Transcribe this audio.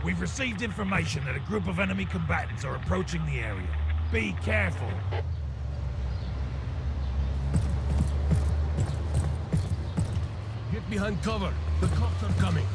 We've received information that a group of enemy combatants are approaching the area. Be careful. Get behind cover. The cops are coming.